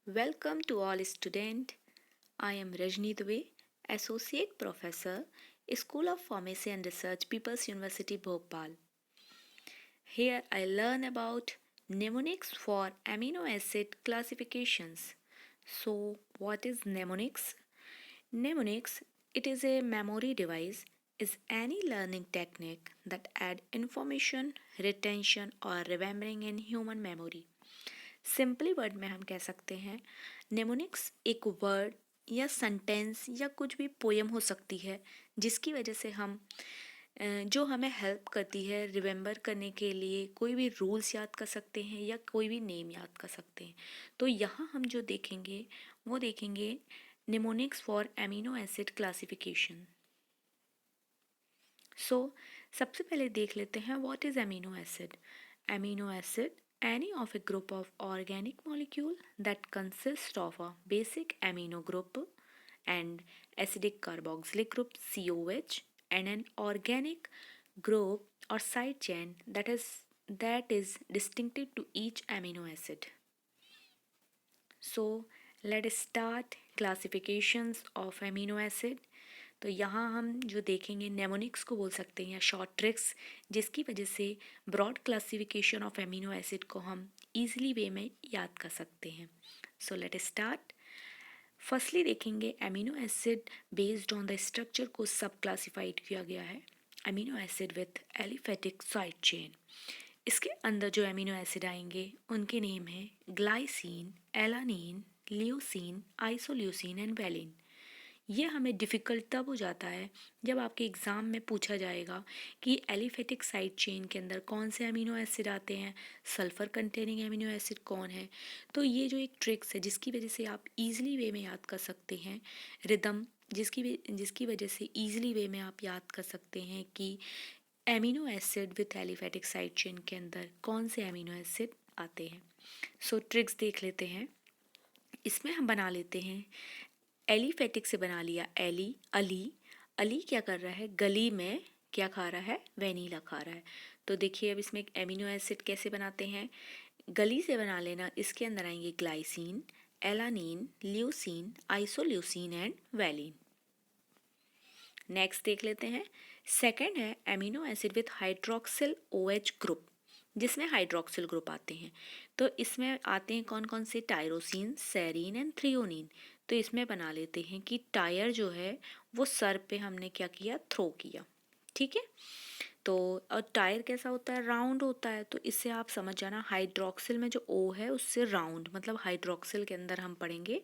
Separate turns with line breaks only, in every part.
Welcome to all students. I am Rajni Dubey, Associate Professor, School of Pharmacy and Research, People's University, Bhopal. Here I learn about mnemonics for amino acid classifications. So, what is mnemonics? Mnemonics, it is a memory device, is any learning technique that add information, retention or remembering in human memory. Simply word में हम कह सकते हैं mnemonics एक word या sentence या कुछ भी पोयम हो सकती है जिसकी वजह से हम जो हमें हेल्प करती है रिमेंबर करने के लिए कोई भी रूल्स याद कर सकते हैं या कोई भी नेम याद कर सकते हैं। तो यहाँ हम जो देखेंगे वो देखेंगे mnemonics for amino acid classification. So सबसे पहले देख लेते हैं what is amino acid. Amino acid any of a group of organic molecule that consists of a basic amino group and acidic carboxylic group COH and an organic group or side chain that is distinctive to each amino acid. So let's start classifications of amino acid. तो यहाँ हम जो देखेंगे mnemonics को बोल सकते हैं या शॉर्ट ट्रिक्स जिसकी वजह से broad classification of amino acid को हम ईजिली वे में याद कर सकते हैं। So let start. फर्स्टली देखेंगे amino acid based on the structure को सब क्लासिफाइड किया गया है। Amino acid with aliphatic side chain, इसके अंदर जो एमिनो एसिड आएंगे उनके नेम है glycine, alanine, leucine, isoleucine and valine. ये हमें डिफ़िकल्ट तब हो जाता है जब आपके एग्ज़ाम में पूछा जाएगा कि एलिफेटिक साइड चेन के अंदर कौन से अमीनो एसिड आते हैं, सल्फ़र कंटेनिंग अमीनो एसिड कौन है। तो ये जो एक ट्रिक्स है जिसकी वजह से आप इजीली वे में याद कर सकते हैं रिदम, जिसकी वजह से इजीली वे में आप याद कर सकते हैं कि amino acid with aliphatic side chain के अंदर कौन से अमीनो एसिड आते हैं। सो ट्रिक्स देख लेते हैं। इसमें हम बना लेते हैं एलिफेटिक से बना लिया एली, अली। अली क्या कर रहा है, गली में क्या खा रहा है, वेनीला खा रहा है। तो देखिए अब इसमें एमिनो एसिड कैसे बनाते हैं, गली से बना लेना। इसके अंदर आएंगे glycine, alanine, leucine, isoleucine and valine. Next देख लेते हैं। सेकंड है amino acid with hydroxyl OH group, जिसमें हाइड्रोक्सिल ग्रुप आते हैं। तो इसमें आते हैं कौन कौन से, टायरोसिन, सेरीन एंड थ्रियोनिन। तो इसमें बना लेते हैं कि टायर जो है वो सर पे हमने क्या किया, थ्रो किया। ठीक है। तो और टायर कैसा होता है, राउंड होता है। तो इससे आप समझ जाना हाइड्रोक्सिल में जो O है उससे राउंड, मतलब हाइड्रोक्सिल के अंदर हम पढ़ेंगे।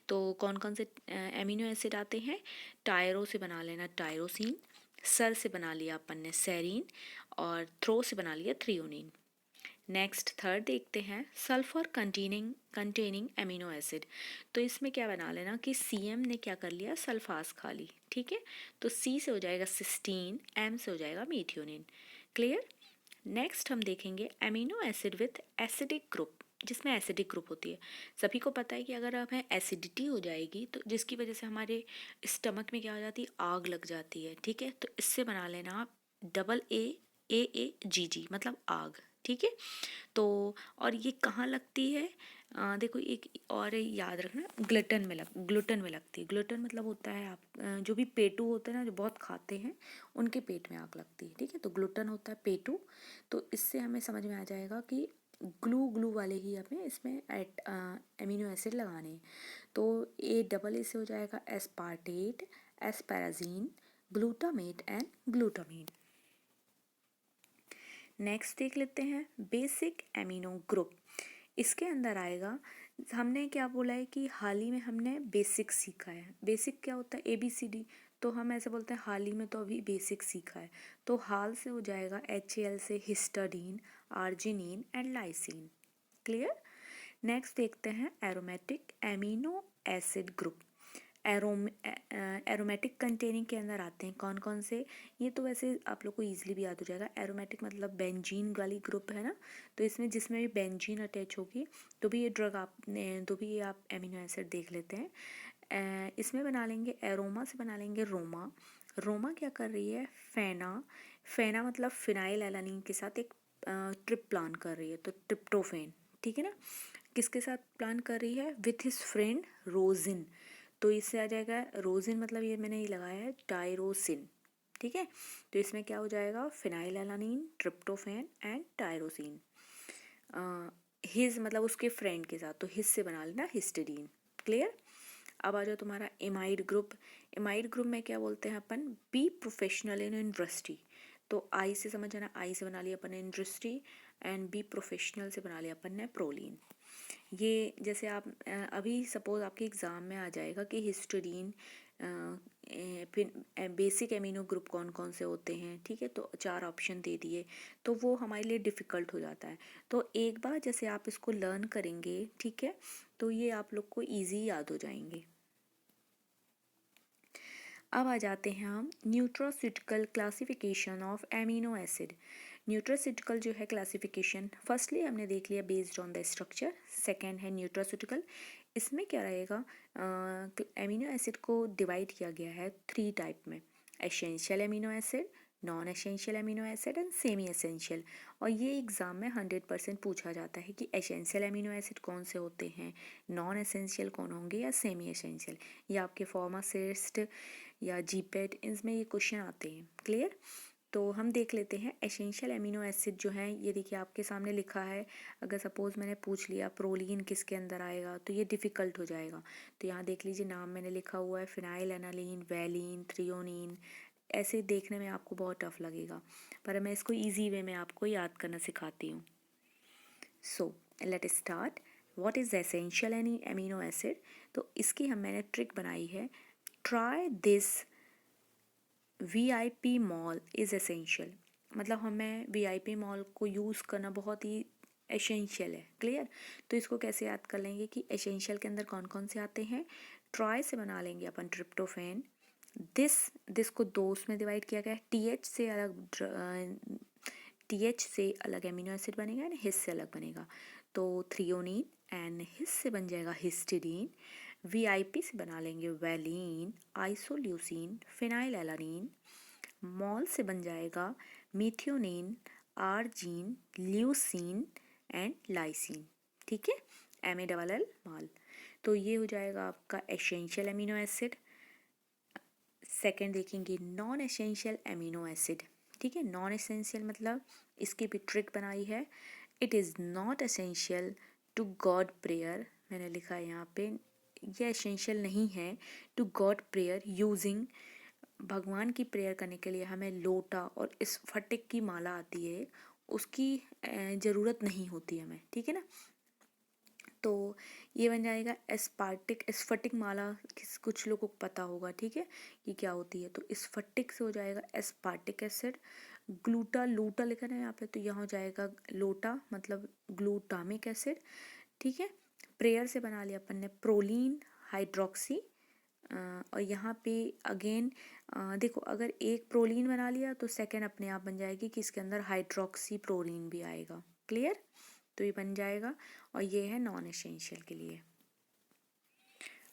तो कौन कौन से एमिनो एसिड आते हैं, टायरो से बना लेना टायरोसिन, सर से बना लिया अपन ने सेरीन और थ्रो से बना लिया थ्रियोनिन। नेक्स्ट थर्ड देखते हैं सल्फर कंटेनिंग एमिनो एसिड। तो इसमें क्या बना लेना कि CM ने क्या कर लिया, सल्फास खा ली। ठीक है। तो C से हो जाएगा सिस्टीन, M से हो जाएगा मीथियोनिन। क्लियर। नेक्स्ट हम देखेंगे amino acid with acidic group, जिसमें एसिडिक ग्रुप होती है। सभी को पता है कि अगर हमें एसिडिटी हो जाएगी तो जिसकी वजह से हमारे स्टमक में क्या हो जाती है, आग लग जाती है। ठीक है। तो इससे बना लेना आप AAGG, मतलब आग। ठीक है। तो और ये कहाँ लगती है, देखो एक और याद रखना, ग्लूटन में लगती है। ग्लूटन मतलब होता है आप जो भी पेटू होते हैं ना, जो बहुत खाते हैं उनके पेट में आग लगती है। ठीक है। तो ग्लूटन होता है पेटू। तो इससे हमें समझ में आ जाएगा कि ग्लू वाले ही हमें इसमें एमिनो एसिड लगाने हैं। तो AA से हो जाएगा aspartate, asparagine, glutamate and glutamine. Next देख लेते हैं बेसिक एमिनो ग्रुप। इसके अंदर आएगा, हमने क्या बोला है कि हाल ही में हमने बेसिक सीखा है। बेसिक क्या होता है, ABCD। तो हम ऐसे बोलते हैं हाल ही में तो अभी बेसिक सीखा है। तो हाल से हो जाएगा HAL से हिस्टाडीन, arginine and lysine. Clear. Next देखते हैं aromatic amino acid group. Aromatic containing के अंदर आते हैं कौन कौन से, ये तो वैसे आप लोग को ईजिली भी याद हो जाएगा। एरोमेटिक मतलब बेंजीन वाली ग्रुप है ना, तो इसमें जिसमें भी बेंजीन अटैच होगी तो भी ये ड्रग तो भी ये आप एमिनो एसिड देख लेते हैं। इसमें बना लेंगे एरोमा से बना लेंगे रोमा। रोमा क्या कर रही है, फेना मतलब फिनाइल एलानिन के साथ एक ट्रिप प्लान कर रही है, तो ट्रिप्टोफेन। ठीक है ना। किसके साथ प्लान कर रही है? With his friend rosin. तो इससे आ जाएगा रोजिन, मतलब ये मैंने ये लगाया है टायरोसिन, ठीक है। तो इसमें क्या हो जाएगा? Phenylalanine, tryptophan and tyrosine. His मतलब उसके फ्रेंड के साथ, तो हिज से बना लेना हिस्टीडीन। क्लियर। अब आ जाओ तुम्हारा एमाइड ग्रुप। एमाइड ग्रुप में क्या बोलते हैं अपन? Be professional in industry. तो आई से समझ आना, आई से बना लिया अपन ने इंडस्ट्री, एंड बी प्रोफेशनल से बना लिया अपन ने प्रोलीन। ये जैसे आप अभी सपोज आपके एग्ज़ाम में आ जाएगा कि हिस्टडीन फिर बेसिक एमिनो ग्रुप कौन कौन से होते हैं, ठीक है। तो 4 ऑप्शन दे दिए, तो वो हमारे लिए डिफ़िकल्ट हो जाता है। तो एक बार जैसे आप इसको लर्न करेंगे, ठीक है, तो ये आप लोग को ईजी याद हो जाएंगे। अब आ जाते हैं हम nutraceutical classification of amino acid. Nutraceutical जो है क्लासिफिकेशन, फर्स्टली हमने देख लिया based on the structure, second है न्यूट्रोसिटिकल। इसमें क्या रहेगा? एमिनो एसिड को डिवाइड किया गया है 3 टाइप में: essential amino acid, non essential amino acid and semi essential. और ये एग्ज़ाम में 100% पूछा जाता है कि एसेंशियल एमिनो एसिड कौन से होते हैं, नॉन एसेंशियल कौन होंगे, या सेमी एसेंशियल। या आपके फार्मासिस्ट या जीपेट इसमें ये क्वेश्चन आते हैं। क्लियर। तो हम देख लेते हैं एसेंशियल एमिनो एसिड जो है, ये देखिए आपके सामने लिखा है। अगर सपोज मैंने पूछ लिया प्रोलीन किसके अंदर आएगा, तो ये डिफ़िकल्ट हो जाएगा। तो यहाँ देख लीजिए नाम मैंने लिखा हुआ है, फिनाइलएनालीन, वैलीन, थ्रियोनीन। ऐसे देखने में आपको बहुत टफ लगेगा, पर मैं इसको ईजी वे में आपको याद करना सिखाती हूँ। सो let start. What is essential amino acid? तो इसकी मैंने ट्रिक बनाई है। Try this VIP mall is essential. मतलब हमें VIP मॉल को यूज़ करना बहुत ही एसेंशियल है। क्लियर। तो इसको कैसे याद कर लेंगे कि एसेंशियल के अंदर कौन कौन से आते हैं? ट्राई से बना लेंगे अपन ट्रिप्टोफैन। दिस को 2 उसमें डिवाइड किया गया है। TH से अलग एमिनो एसिड बनेगा एंड हिस से अलग बनेगा। तो थ्रियोनीन, एंड हिस से बन जाएगा हिस्टीडीन। VIP से बना लेंगे वैलीन, आइसोल्यूसिन, फिनाइलएलानीन। मॉल से बन जाएगा मिथियोनिन, आर्जीन, ल्यूसीन एंड लाइसिन, ठीक है। MALL mall. तो ये हो जाएगा आपका एसेंशियल एमिनो एसिड। सेकेंड देखेंगे नॉन एसेंशियल एमिनो एसिड, ठीक है। नॉन एसेंशियल मतलब इसकी भी ट्रिक बनाई है। It is not essential to God prayer. मैंने लिखा है यहाँ पे, ये एसेंशियल नहीं है टू गॉड प्रेयर यूजिंग। भगवान की प्रेयर करने के लिए हमें लोटा और इस फटिक की माला आती है, उसकी ज़रूरत नहीं होती हमें, ठीक है ना। तो ये बन जाएगा स्फटिक माला। कुछ लोगों को पता होगा, ठीक है, कि क्या होती है। तो स्फटिक से हो जाएगा एस्पार्टिक एसिड। लूटा लिखा है यहाँ पे, तो यहाँ हो जाएगा लोटा मतलब ग्लूटामिक एसिड, ठीक है। प्रेयर से बना लिया अपन ने प्रोलीन हाइड्रोक्सी। और यहाँ पे अगेन देखो, अगर एक प्रोलीन बना लिया तो सेकेंड अपने आप बन जाएगी कि इसके अंदर हाइड्रोक्सी प्रोलीन भी आएगा। क्लियर। तो ये बन जाएगा, और ये है नॉन एसेंशियल के लिए।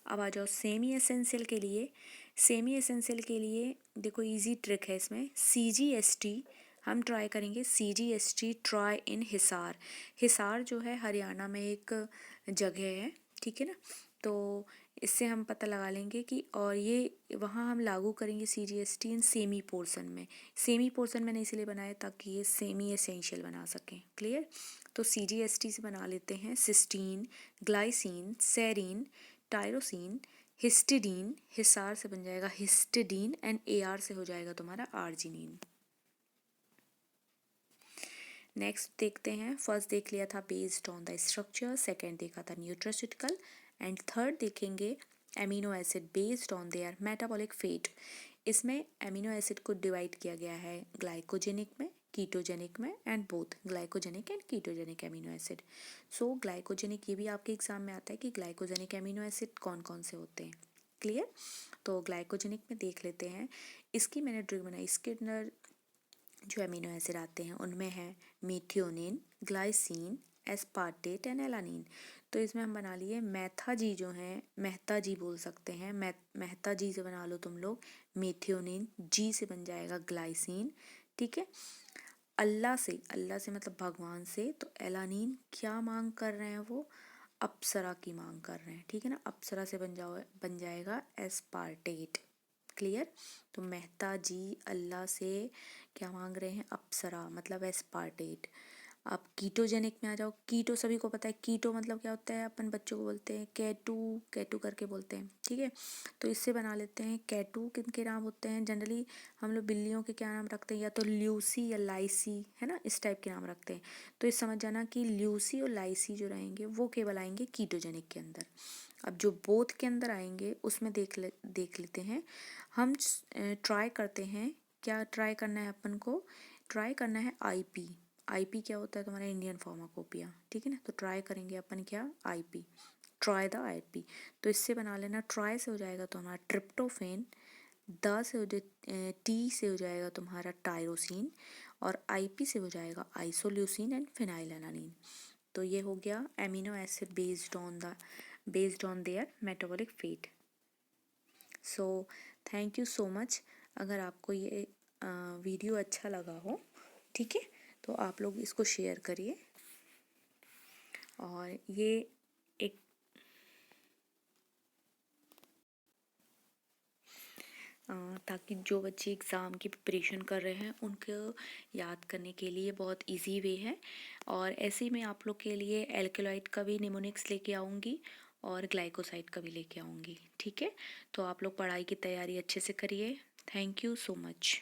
अब आ जाओ सेमी एसेंशियल के लिए। सेमी एसेंशियल के लिए देखो इजी ट्रिक है इसमें। CGST हम ट्राई करेंगे। CGST try in Hisar. Hisar जो है हरियाणा में एक जगह है, ठीक है ना। तो इससे हम पता लगा लेंगे कि, और ये वहाँ हम लागू करेंगे CGST इन सेमी पोर्शन में। सेमी पोर्शन मैंने इसलिए बनाया ताकि ये सेमी एसेंशियल बना सकें। क्लियर। तो CGST से बना लेते हैं cysteine, glycine, serine, tyrosine, histidine. Hisar से बन जाएगा हिस्टिडीन, एंड AR से हो जाएगा तुम्हारा आर्जिनिन। नेक्स्ट देखते हैं। फर्स्ट देख लिया था based on the structure, second देखा था न्यूट्रोसिटिकल, एंड थर्ड देखेंगे amino acid based on their metabolic fate. इसमें एमिनो एसिड को डिवाइड किया गया है ग्लाइकोजेनिक में, कीटोजेनिक में, and both glycogenic and ketogenic amino acid. So glycogenic, ये भी आपके एग्जाम में आता है कि ग्लाइकोजेनिक एमिनो एसिड कौन कौन से होते हैं। क्लियर। तो ग्लाइकोजेनिक में देख लेते हैं। इसकी मैंने ट्रिक बनाई। इसके अंदर जो एमिनो एसिड आते हैं उनमें है मीथियोनिन, ग्लाइसिन, एस्पार्टेट एंड एलानिन। तो इसमें हम बना लिए मेहता जी जो हैं, मेहता जी बोल सकते हैं, मेहता जी से बना लो तुम लोग। मीथियोनिन, जी से बन जाएगा ग्लाइसिन, ठीक है। अल्लाह से मतलब भगवान से, तो एलानिन क्या मांग कर रहे हैं वो? अप्सरा की मांग कर रहे हैं, ठीक है ना। अप्सरा से बन जाएगा एस्पार्टेट। क्लियर। तो मेहता जी अल्लाह से क्या मांग रहे हैं, अप्सरा मतलब एस्पार्टेट। अब कीटोजेनिक में आ जाओ। कीटो सभी को पता है, कीटो मतलब क्या होता है, अपन बच्चों को बोलते हैं कैटू, कैटू करके बोलते हैं, ठीक है। तो इससे बना लेते हैं कैटू। किनके नाम होते हैं जनरली, हम लोग बिल्लियों के क्या नाम रखते हैं, या तो ल्यूसी या लाइसी, है ना, इस टाइप के नाम रखते हैं। तो ये समझ जाना कि ल्यूसी और लाइसी जो रहेंगे वो केवल आएंगे कीटोजेनिक के अंदर। अब जो बोथ के अंदर आएंगे उसमें देख लेते हैं हम। ट्राई करते हैं, क्या ट्राई करना है अपन को, ट्राई करना है आईपी। आईपी क्या होता है तुम्हारा, इंडियन फार्माकोपिया, ठीक है ना। तो ट्राई करेंगे अपन क्या, आईपी, ट्राई द आईपी। तो इससे बना लेना, ट्राई से हो जाएगा तो हमारा ट्रिप्टोफेन, द से हो जाए, टी से हो जाएगा तुम्हारा टायरोसिन, और आईपी से हो जाएगा आइसोल्यूसिन एंड फिनाइलएलानिन। तो ये हो गया amino acid based on their metabolic fate. So thank you so much. अगर आपको ये वीडियो अच्छा लगा हो, ठीक है, तो आप लोग इसको शेयर करिए। और ये एक ताकि जो बच्चे एग्ज़ाम की प्रिपरेशन कर रहे हैं उनको याद करने के लिए बहुत इजी वे है। और ऐसे ही मैं आप लोग के लिए एल्केलॉइड का भी निमोनिक्स लेके आऊँगी और ग्लाइकोसाइड का भी लेके आऊँगी, ठीक है। तो आप लोग पढ़ाई की तैयारी अच्छे से करिए। Thank you so much.